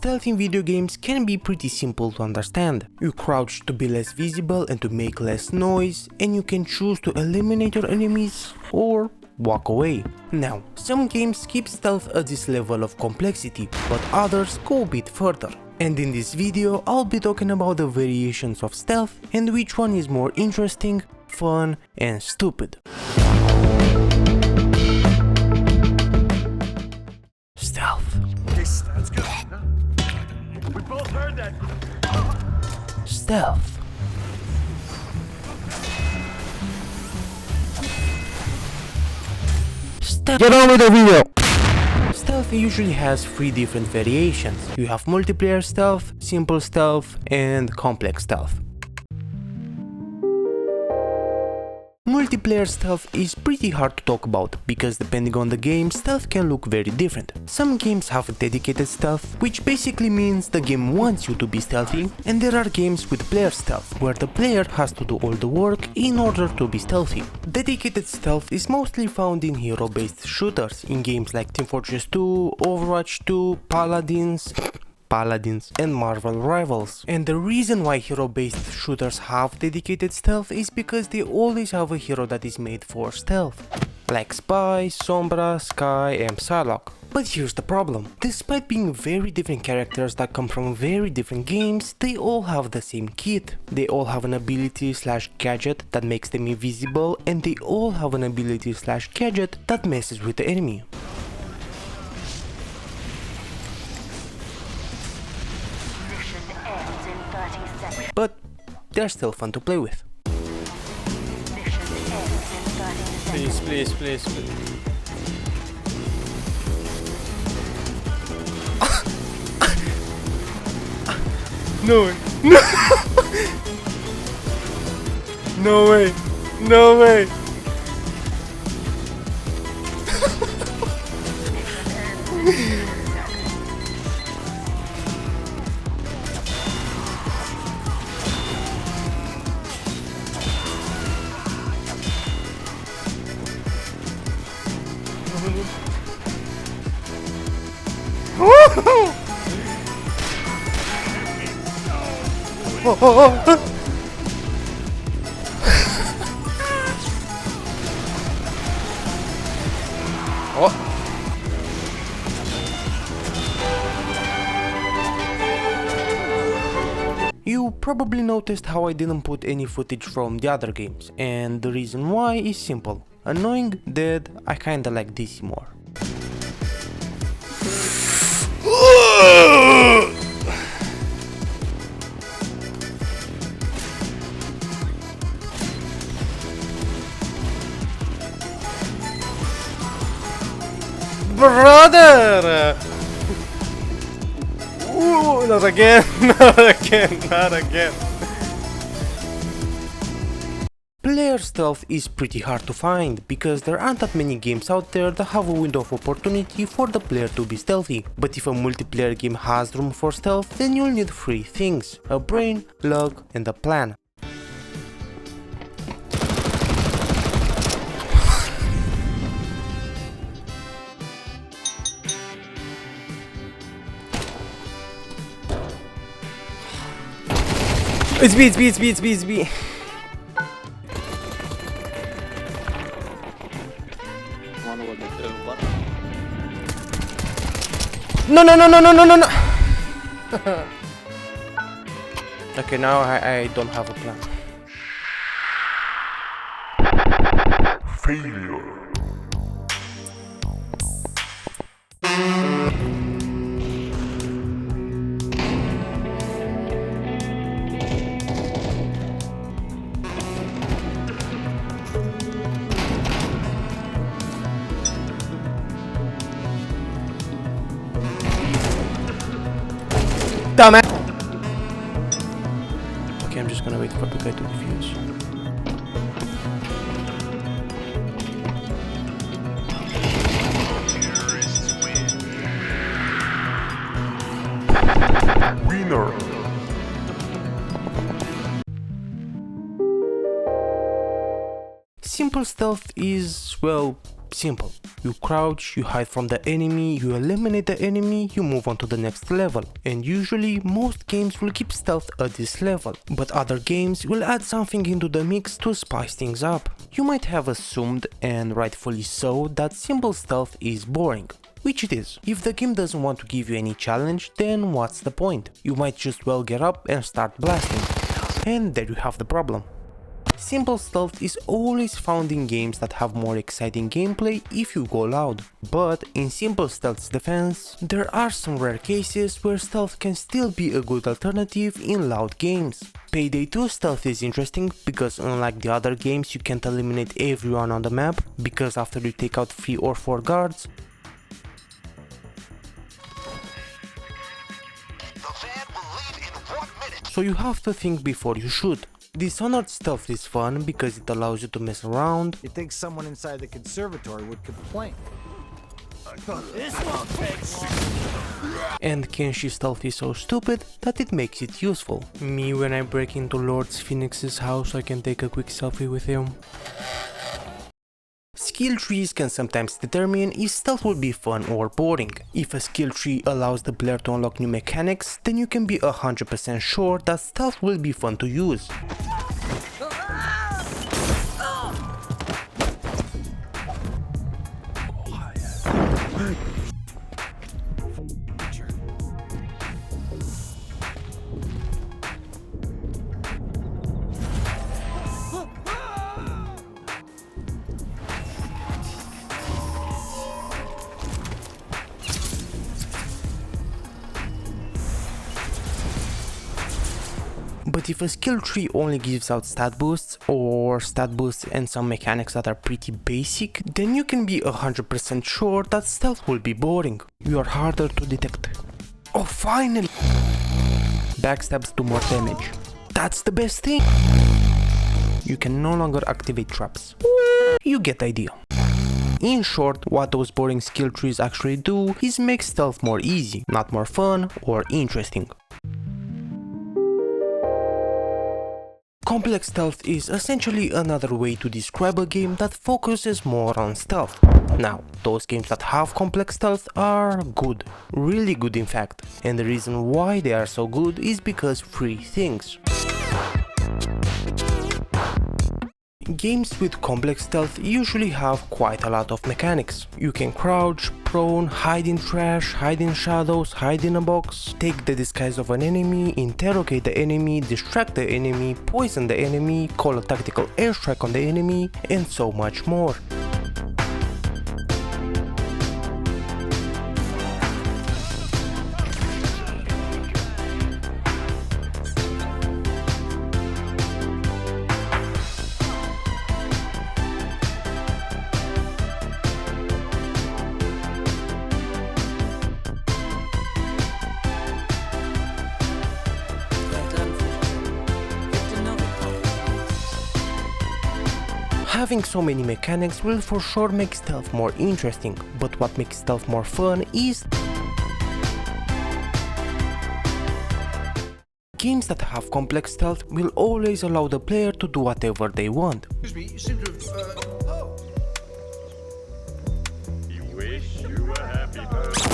Stealth in video games can be pretty simple to understand. You crouch to be less visible and to make less noise, and you can choose to eliminate your enemies or walk away. Now, some games keep stealth at this level of complexity, but others go a bit further. And in this video, I'll be talking about the variations of stealth and which one is more interesting, fun, and stupid. Stealth. That's good. We both heard that. Stealth. Get on with the video! Stealth usually has three different variations. You have multiplayer stealth, simple stealth, and complex stealth. Multiplayer stealth is pretty hard to talk about, because depending on the game, stealth can look very different. Some games have dedicated stealth, which basically means the game wants you to be stealthy, and there are games with player stealth, where the player has to do all the work in order to be stealthy. Dedicated stealth is mostly found in hero-based shooters, in games like Team Fortress 2, Overwatch 2, Paladins and Marvel Rivals. And the reason why hero-based shooters have dedicated stealth is because they always have a hero that is made for stealth, like Spy, Sombra, Skye and Psylocke. But here's the problem. Despite being very different characters that come from very different games, they all have the same kit. They all have an ability/gadget that makes them invisible, and they all have an ability/gadget that messes with the enemy. But they're still fun to play with. Please. No way. No way. No way. You probably noticed how I didn't put any footage from the other games, and the reason why is simple. Annoying that I kinda like DC more. Brother! Ooh, not again, not again. Player stealth is pretty hard to find, because there aren't that many games out there that have a window of opportunity for the player to be stealthy. But if a multiplayer game has room for stealth, then you'll need three things: a brain, luck, and a plan. It's B. No. Okay, now I don't have a plan. Failure. Damn it! Okay, I'm just gonna wait for the guy to defuse. Winner. Simple stealth is, well, Simple. You crouch, you hide from the enemy, you eliminate the enemy, you move on to the next level. And usually most games will keep stealth at this level, but other games will add something into the mix to spice things up. You might have assumed, and rightfully so, that simple stealth is boring. Which it is. If the game doesn't want to give you any challenge, then what's the point? You might just well get up and start blasting. And there you have the problem. Simple stealth is always found in games that have more exciting gameplay if you go loud. But in simple stealth's defense, there are some rare cases where stealth can still be a good alternative in loud games. Payday 2 stealth is interesting because unlike the other games you can't eliminate everyone on the map, because after you take out 3 or 4 guards, so you have to think before you shoot. Dishonored stealth is fun because it allows you to mess around. You'd think someone inside the conservatory would complain. This won't take long. And Kenshi stealth is so stupid that it makes it useful. Me when I break into Lord Phoenix's house I can take a quick selfie with him. Skill trees can sometimes determine if stealth will be fun or boring. If a skill tree allows the player to unlock new mechanics, then you can be 100% sure that stealth will be fun to use. But if a skill tree only gives out stat boosts, or stat boosts and some mechanics that are pretty basic, then you can be 100% sure that stealth will be boring. You are harder to detect. Oh, finally! Backstabs do more damage. That's the best thing! You can no longer activate traps. You get the idea. In short, what those boring skill trees actually do is make stealth more easy, not more fun or interesting. Complex stealth is essentially another way to describe a game that focuses more on stealth. Now, those games that have complex stealth are good, really good in fact, and the reason why they are so good is because 3 things. Games with complex stealth usually have quite a lot of mechanics. You can crouch, prone, hide in trash, hide in shadows, hide in a box, take the disguise of an enemy, interrogate the enemy, distract the enemy, poison the enemy, call a tactical airstrike on the enemy, and so much more. Having so many mechanics will for sure make stealth more interesting, but what makes stealth more fun is games that have complex stealth will always allow the player to do whatever they want. Excuse me, you seem to have, oh. You wish you were happy birthday.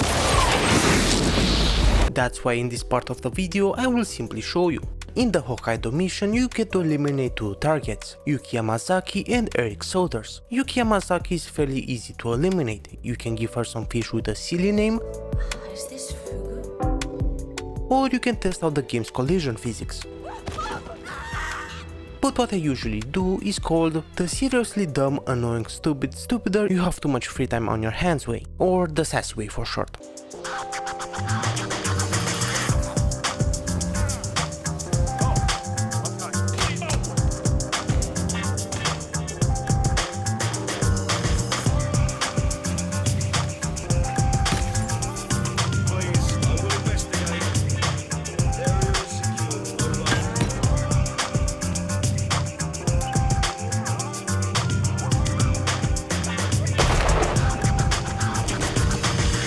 That's why in this part of the video I will simply show you. In the Hokkaido mission you get to eliminate 2 targets, Yuki Yamazaki and Eric Souders. Yuki Yamazaki is fairly easy to eliminate. You can give her some fish with a silly name, Is this Fugu? or you can test out the game's collision physics. But what I usually do is called the seriously dumb, annoying, stupid, stupider, you have too much free time on your hands way, or the sassy way for short.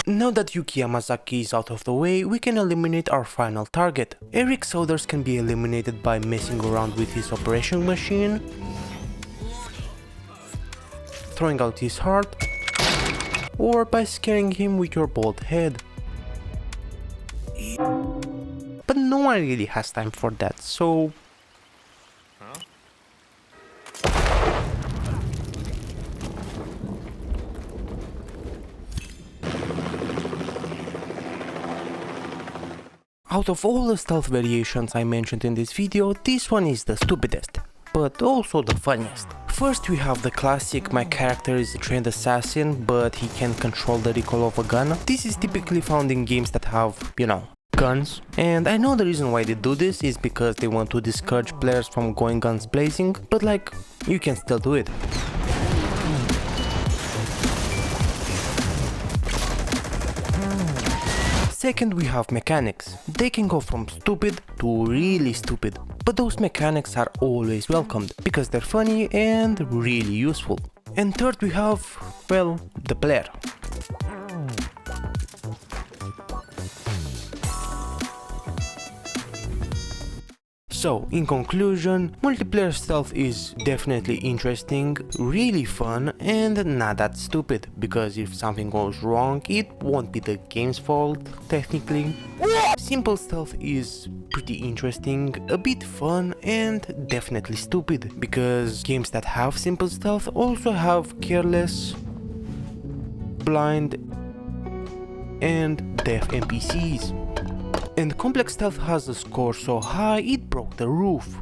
Now that Yuki Yamazaki is out of the way, we can eliminate our final target. Eric Souders can be eliminated by messing around with his operation machine, throwing out his heart, or by scaring him with your bald head. But no one really has time for that, so... Out of all the stealth variations I mentioned in this video, this one is the stupidest, but also the funniest. First we have the classic, my character is a trained assassin, but he can control the recoil of a gun. This is typically found in games that have, you know, guns. And I know the reason why they do this is because they want to discourage players from going guns blazing, but like, you can still do it. Second, we have mechanics. They can go from stupid to really stupid, but those mechanics are always welcomed because they're funny and really useful. And third, we have, well, the player. So, in conclusion, multiplayer stealth is definitely interesting, really fun, and not that stupid, because if something goes wrong, it won't be the game's fault, technically. Simple stealth is pretty interesting, a bit fun, and definitely stupid, because games that have simple stealth also have careless, blind, and deaf NPCs. And complex stealth has a score so high it broke the roof.